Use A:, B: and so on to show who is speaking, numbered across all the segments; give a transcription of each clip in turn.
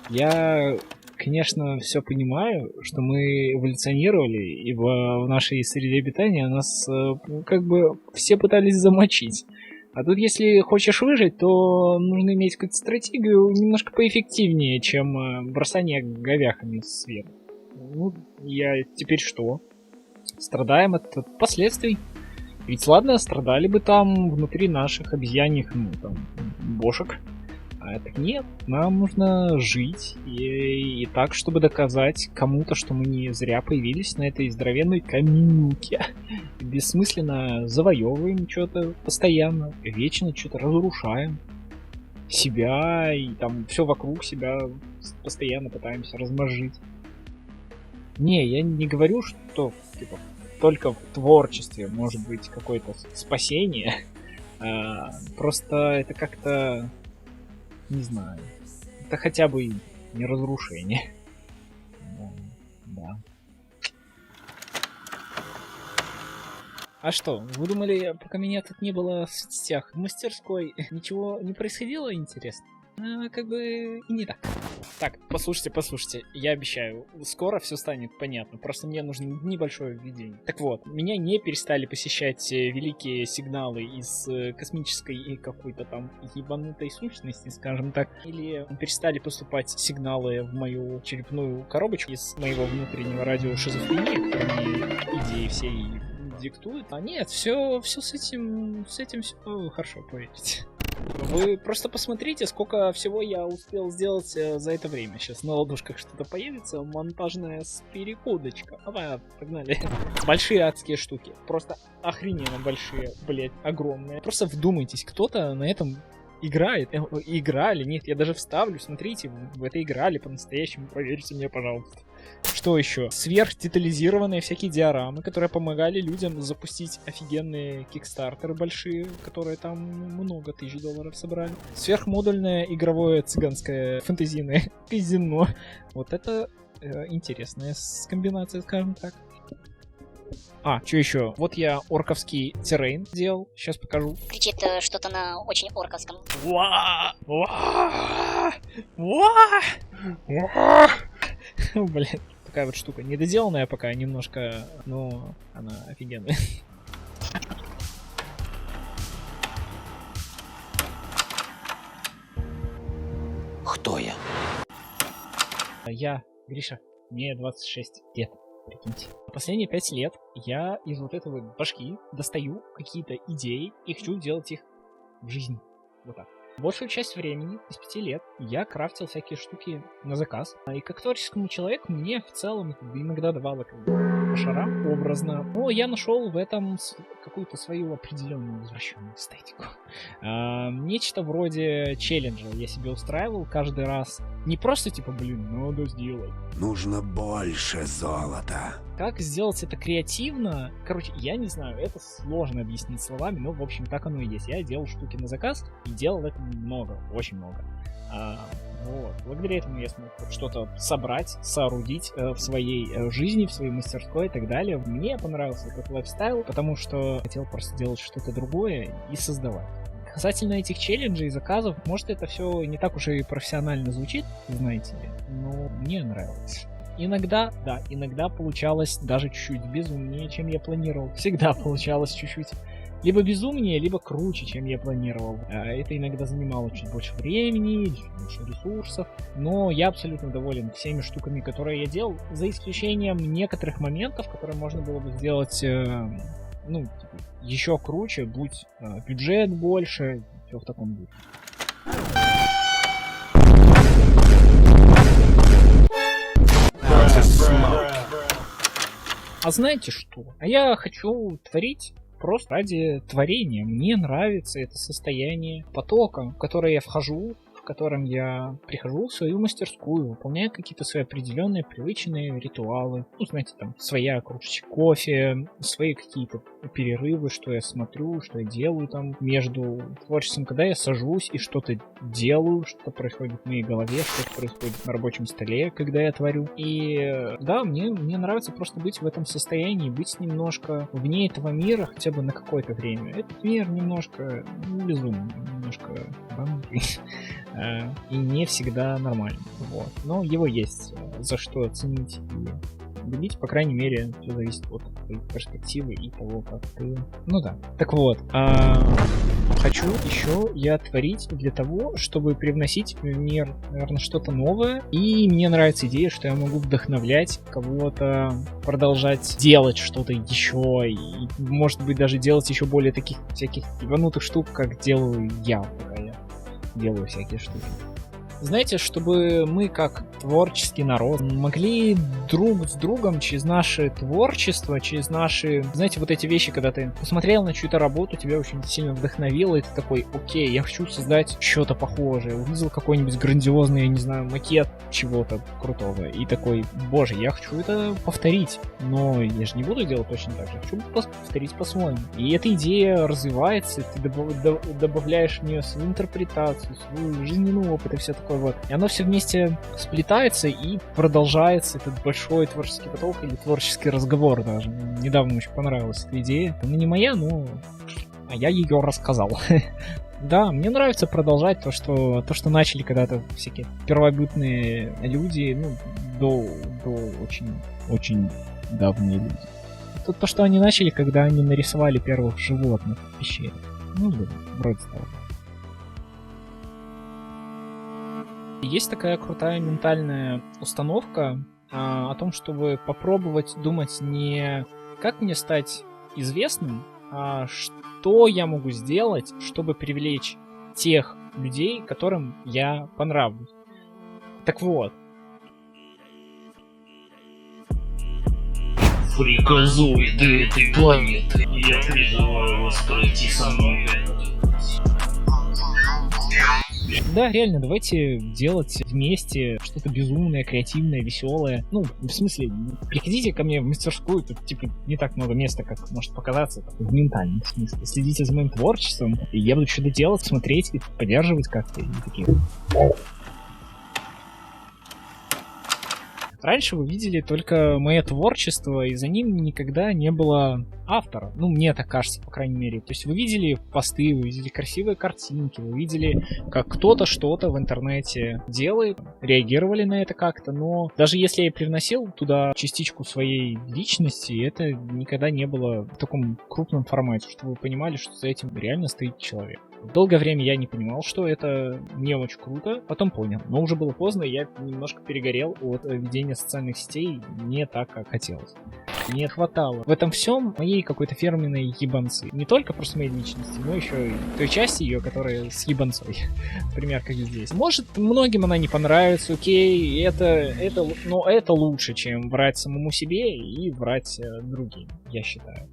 A: Я, конечно, все понимаю, что мы эволюционировали, ибо в нашей среде обитания нас как бы все пытались замочить. А тут, если хочешь выжить, то нужно иметь какую-то стратегию немножко поэффективнее, чем бросание говяхами сверху. Ну, я теперь что? Страдаем от последствий. Ведь ладно, страдали бы там внутри наших обезьяньих, ну, там, бошек. А так нет, нам нужно жить и так, чтобы доказать кому-то, что мы не зря появились на этой здоровенной каменюке. Бессмысленно завоевываем что-то постоянно, вечно что-то разрушаем себя и там все вокруг себя постоянно пытаемся размножить. Не, я не говорю, что типа, только в творчестве может быть какое-то спасение. Просто это как-то, не знаю, это хотя бы не разрушение. Да. А что, вы думали, пока меня тут не было в соцсетях, в мастерской ничего не происходило, интересно? Как бы и не так. Так, послушайте, я обещаю, скоро все станет понятно, просто мне нужно небольшое введение. Так вот, меня не перестали посещать великие сигналы из космической и какой-то там ебанутой сущности, скажем так, или перестали поступать сигналы в мою черепную коробочку из моего внутреннего радио шизофрении, который мне идеи всей диктует. А нет, все с этим все хорошо, поверьте. Вы просто посмотрите, сколько всего я успел сделать за это время. Сейчас на ладошках что-то появится, монтажная перекудочка. Давай, погнали. Большие адские штуки. Просто охрененно большие, блять, огромные. Просто вдумайтесь, кто-то на этом играет. Играли, нет, я даже вставлю, смотрите, в это играли по-настоящему, поверьте мне, пожалуйста. Что еще? Сверхдетализированные всякие диорамы, которые помогали людям запустить офигенные кикстартеры большие, которые там много тысяч долларов собрали. Сверхмодульное игровое цыганское фэнтезийное казино. Вот это интересная комбинация, скажем так. Что еще? Вот я орковский террейн делал. Сейчас покажу.
B: Кричит что-то на очень орковском.
A: Блин, такая вот штука. Недоделанная пока немножко, но она офигенная.
C: Кто я?
A: Я, Гриша, мне 26 лет. Прикиньте. Последние 5 лет я из вот этого башки достаю какие-то идеи и хочу делать их в жизни. Вот так. Большую часть времени, из 5 лет, я крафтил всякие штуки на заказ. И как творческому человеку мне в целом иногда давало как бы по шарам образно. Но я нашел в этом какую-то свою определенную извращенную эстетику. Нечто вроде челленджа я себе устраивал каждый раз. Не просто типа, надо сделать.
C: Нужно больше золота.
A: Как сделать это креативно? Короче, я не знаю, это сложно объяснить словами, но, в общем, так оно и есть. Я делал штуки на заказ и делал это много, очень много. Вот. Благодаря этому я смог что-то собрать, соорудить в своей жизни, в своей мастерской и так далее. Мне понравился этот лайфстайл, потому что хотел просто делать что-то другое и создавать. Касательно этих челленджей и заказов, может, это все не так уж и профессионально звучит, знаете ли, но мне нравилось. Иногда получалось даже чуть-чуть безумнее, чем я планировал. Всегда получалось чуть-чуть либо безумнее, либо круче, чем я планировал. Это иногда занимало чуть больше времени, чуть больше ресурсов, но я абсолютно доволен всеми штуками, которые я делал, за исключением некоторых моментов, которые можно было бы сделать, еще круче, будь бюджет больше, все в таком духе. А знаете что? А я хочу творить просто ради творения. Мне нравится это состояние потока, в которое я вхожу, в котором я прихожу в свою мастерскую, выполняю какие-то свои определенные привычные ритуалы. Ну, знаете, там, своя кружечка кофе, свои какие-то перерывы, что я смотрю, что я делаю там между творчеством, когда я сажусь и что-то делаю, что происходит в моей голове, что происходит на рабочем столе, когда я творю. И да, мне нравится просто быть в этом состоянии, быть немножко вне этого мира хотя бы на какое-то время. Этот мир немножко безумный, немножко банный, и не всегда нормальный. Вот. Но его есть за что оценить и любить, по крайней мере, все зависит от твоей перспективы и того, как ты... Ну да. Так вот, хочу еще я творить для того, чтобы привносить в мир, наверное, что-то новое. И мне нравится идея, что я могу вдохновлять кого-то продолжать делать что-то еще. И, может быть, даже делать еще более таких всяких ебанутых штук, как делаю я, пока я делаю всякие штуки. Знаете, чтобы мы, как творческий народ, могли друг с другом через наше творчество, через наши, знаете, вот эти вещи, когда ты посмотрел на чью-то работу, тебя очень сильно вдохновило, и ты такой, окей, я хочу создать что-то похожее, увидел какой-нибудь грандиозный, я не знаю, макет чего-то крутого, и такой, боже, я хочу это повторить, но я же не буду делать точно так же, хочу повторить по-своему. И эта идея развивается, ты добавляешь в нее свою интерпретацию, свой жизненный опыт и все такое вот. И оно все вместе сплетается и продолжается этот большой творческий поток или творческий разговор даже. Недавно очень понравилась эта идея. Она не моя, но я ее рассказал. Да, мне нравится продолжать то, что начали когда-то всякие первобытные люди, ну, до очень давние люди. То, что они начали, когда они нарисовали первых животных в пещере. Ну, вроде того. Есть такая крутая ментальная установка о том, чтобы попробовать думать не как мне стать известным, а что я могу сделать, чтобы привлечь тех людей, которым я понравлюсь. Так вот.
D: Фриказоиды этой планеты, я призываю вас пройти со мной этот путь.
A: Да, реально, давайте делать вместе что-то безумное, креативное, веселое. Ну, в смысле, приходите ко мне в мастерскую, тут, типа, не так много места, как может показаться, в ментальном смысле. Следите за моим творчеством, и я буду что-то делать, смотреть, и поддерживать как-то, и такие... Раньше вы видели только мое творчество, и за ним никогда не было автора. Ну, мне так кажется, по крайней мере. То есть вы видели посты, вы видели красивые картинки, вы видели, как кто-то что-то в интернете делает, реагировали на это как-то, но даже если я привносил туда частичку своей личности, это никогда не было в таком крупном формате, чтобы вы понимали, что за этим реально стоит человек. Долгое время я не понимал, что это не очень круто, потом понял. Но уже было поздно, я немножко перегорел от ведения социальных сетей не так, как хотелось. Не хватало в этом всем моей какой-то фирменной ебанцы. Не только просто моей личности, но еще и той части ее, которая с ебанцой. Например, как здесь. Может, многим она не понравится, окей, но это лучше, чем врать самому себе и врать другим, я считаю.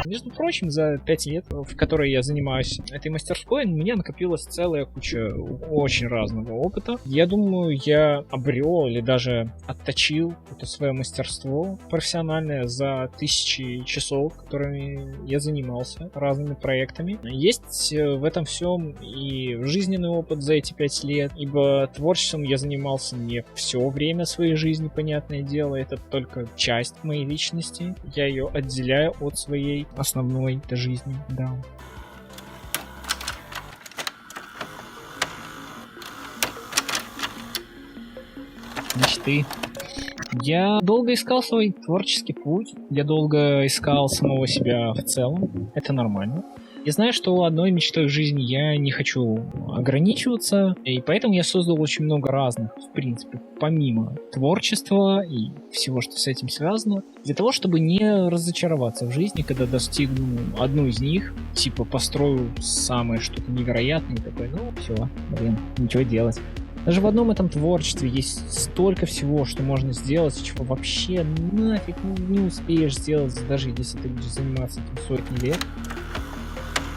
A: Между прочим, за 5 лет, в которые я занимаюсь этой мастерской, у меня накопилась целая куча очень разного опыта. Я думаю, я обрел или даже отточил это свое мастерство профессиональное за тысячи часов, которыми я занимался разными проектами. Есть в этом всем и жизненный опыт за эти 5 лет, ибо творчеством я занимался не все время своей жизни, понятное дело, это только часть моей личности. Я ее отделяю от своей основной жизни, да. Мечты. Я долго искал свой творческий путь, я долго искал самого себя в целом, это нормально. Я знаю, что одной мечтой в жизни я не хочу ограничиваться, и поэтому я создал очень много разных, в принципе, помимо творчества и всего, что с этим связано, для того, чтобы не разочароваться в жизни, когда достигну одну из них, типа построю самое что-то невероятное, и такой, ну все, ничего делать. Даже в одном этом творчестве есть столько всего, что можно сделать, чего вообще нафиг не успеешь сделать, даже если ты будешь заниматься этим сотни лет.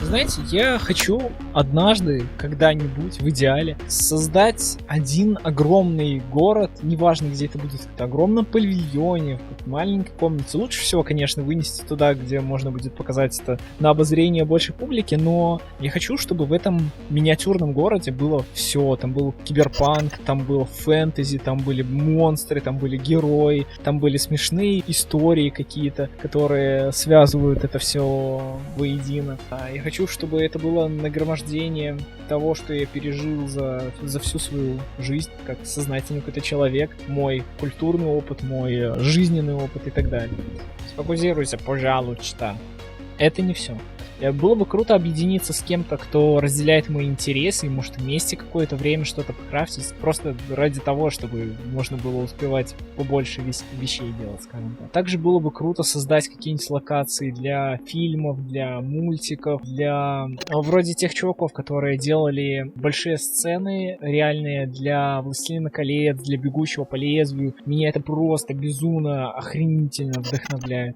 A: Знаете, я хочу однажды, когда-нибудь, в идеале, создать один огромный город, неважно, где это будет, в огромном павильоне, в маленькой комнате. Лучше всего, конечно, вынести туда, где можно будет показать это на обозрение большей публики, но я хочу, чтобы в этом миниатюрном городе было все. Там был киберпанк, там был фэнтези, там были монстры, там были герои, там были смешные истории какие-то, которые связывают это все воедино. Я хочу, чтобы это было нагромождение того, что я пережил за всю свою жизнь, как сознательный какой-то человек, мой культурный опыт, мой жизненный опыт и так далее. Сфокусируйся, пожалуйста. Это не все. Было бы круто объединиться с кем-то, кто разделяет мои интересы, и может вместе какое-то время что-то покрафтить, просто ради того, чтобы можно было успевать побольше вещей делать, скажем так. Также было бы круто создать какие-нибудь локации для фильмов, для мультиков, для вроде тех чуваков, которые делали большие сцены реальные для «Властелина колец», для «Бегущего по лезвию». Меня это просто безумно охренительно вдохновляет.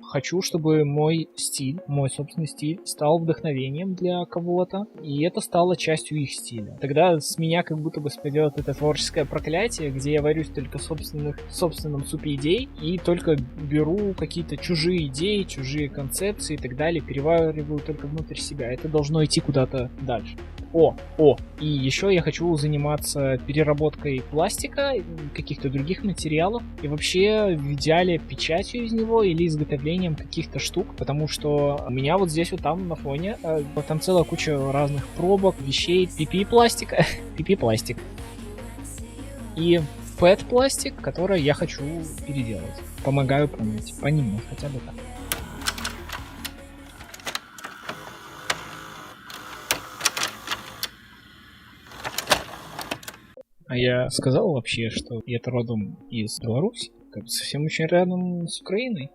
A: Хочу, чтобы мой стиль, мой собственный стиль, стал вдохновением для кого-то, и это стало частью их стиля. Тогда с меня как будто бы спадет это творческое проклятие, где я варюсь только в собственном супе идей, и только беру какие-то чужие идеи, чужие концепции и так далее, перевариваю только внутрь себя. Это должно идти куда-то дальше. И еще я хочу заниматься переработкой пластика, каких-то других материалов, и вообще в идеале печатью из него или изготовлением каких-то штук, потому что у меня вот здесь вот там на фоне, там целая куча разных пробок, вещей, пипи-пластика, пипи-пластик. И пэт-пластик, который я хочу переделать. Помогаю помыть, понемногу, хотя бы так. А я сказал вообще, что я родом из Беларуси, как бы совсем очень рядом с Украиной.